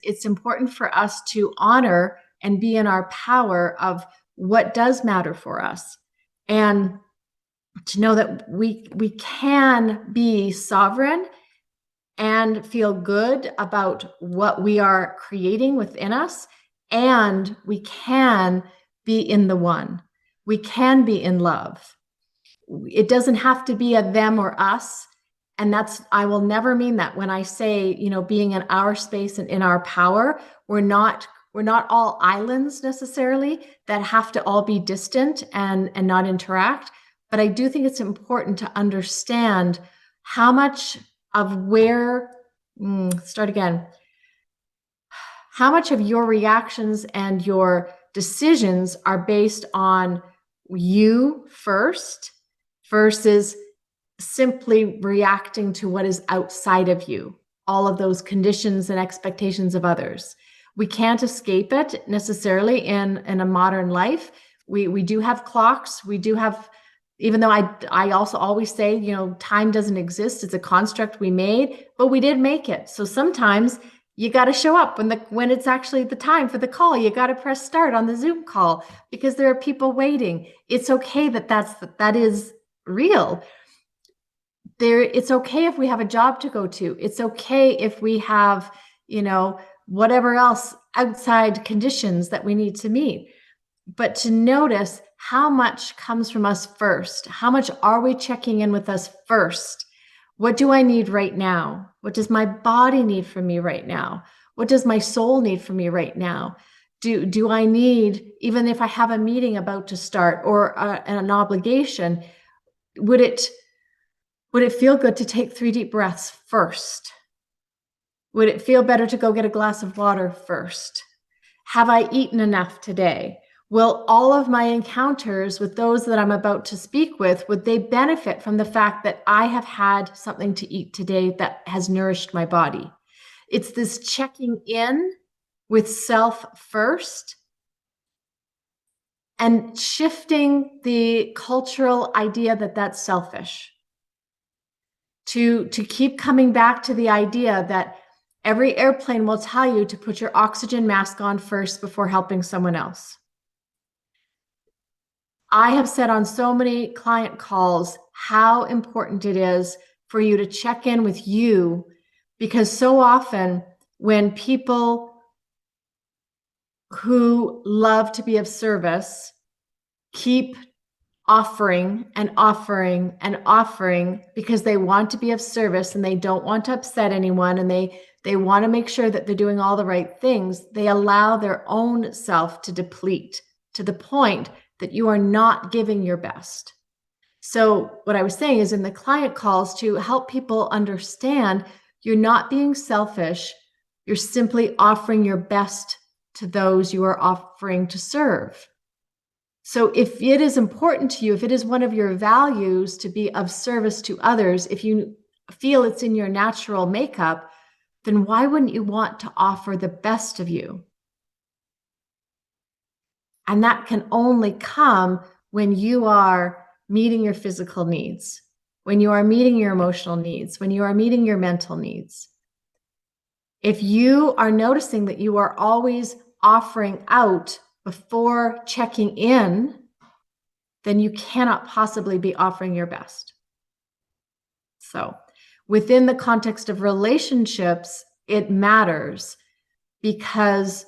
It's important for us to honor and be in our power of what does matter for us, and to know that we can be sovereign and feel good about what we are creating within us, and we can be in the one. We can be in love. It doesn't have to be a them or us. And I will never mean that when I say, being in our space and in our power. We're not all islands necessarily that have to all be distant and not interact. But I do think it's important to understand how much of how much of your reactions and your decisions are based on you first versus simply reacting to what is outside of you, all of those conditions and expectations of others. We can't escape it necessarily in a modern life. We do have clocks. We do have, even though I also always say, time doesn't exist. It's a construct we made, but we did make it. So sometimes you got to show up when it's actually the time for the call. You got to press start on the Zoom call because there are people waiting. It's okay that is real. It's okay if we have a job to go to. It's okay if we have, whatever else outside conditions that we need to meet. But to notice how much comes from us first. How much are we checking in with us first? What do I need right now? What does my body need from me right now? What does my soul need from me right now? Do I need, even if I have a meeting about to start or an obligation, would it feel good to take 3 deep breaths first? Would it feel better to go get a glass of water first? Have I eaten enough today? Will all of my encounters with those that I'm about to speak with, would they benefit from the fact that I have had something to eat today that has nourished my body? It's this checking in with self first and shifting the cultural idea that that's selfish. To keep coming back to the idea that every airplane will tell you to put your oxygen mask on first before helping someone else. I have said on so many client calls how important it is for you to check in with you, because so often when people who love to be of service keep offering and offering and offering because they want to be of service and they don't want to upset anyone and they want to make sure that they're doing all the right things, they allow their own self to deplete to the point that you are not giving your best. So what I was saying is in the client calls, to help people understand you're not being selfish, you're simply offering your best to those you are offering to serve. So if it is important to you, if it is one of your values to be of service to others, if you feel it's in your natural makeup, then why wouldn't you want to offer the best of you? And that can only come when you are meeting your physical needs, when you are meeting your emotional needs, when you are meeting your mental needs. If you are noticing that you are always offering out before checking in, then you cannot possibly be offering your best. So within the context of relationships, it matters because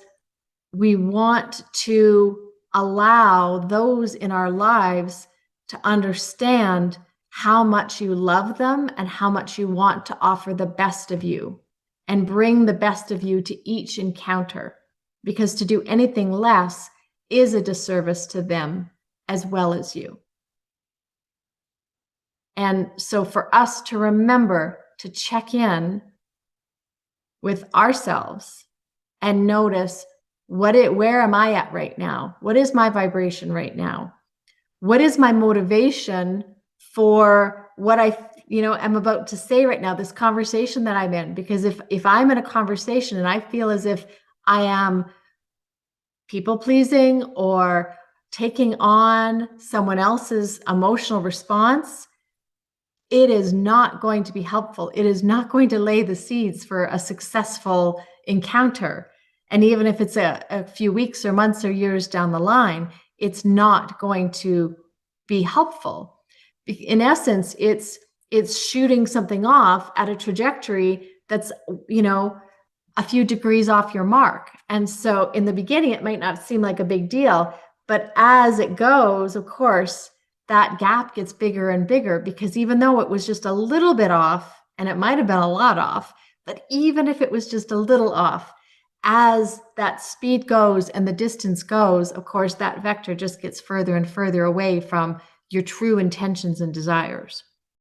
we want to allow those in our lives to understand how much you love them and how much you want to offer the best of you and bring the best of you to each encounter, because to do anything less is a disservice to them as well as you. And so for us to remember to check in with ourselves and notice where am I at right now? What is my vibration right now? What is my motivation for what I am about to say right now, this conversation that I'm in? Because if I'm in a conversation and I feel as if I am people pleasing or taking on someone else's emotional response, it is not going to be helpful. It is not going to lay the seeds for a successful encounter. And even if it's a few weeks or months or years down the line, it's not going to be helpful. In essence, it's shooting something off at a trajectory that's, a few degrees off your mark. And so in the beginning, it might not seem like a big deal, but as it goes, of course, that gap gets bigger and bigger, because even though it was just a little bit off, and it might have been a lot off, but even if it was just a little off, as that speed goes and the distance goes, of course, that vector just gets further and further away from your true intentions and desires.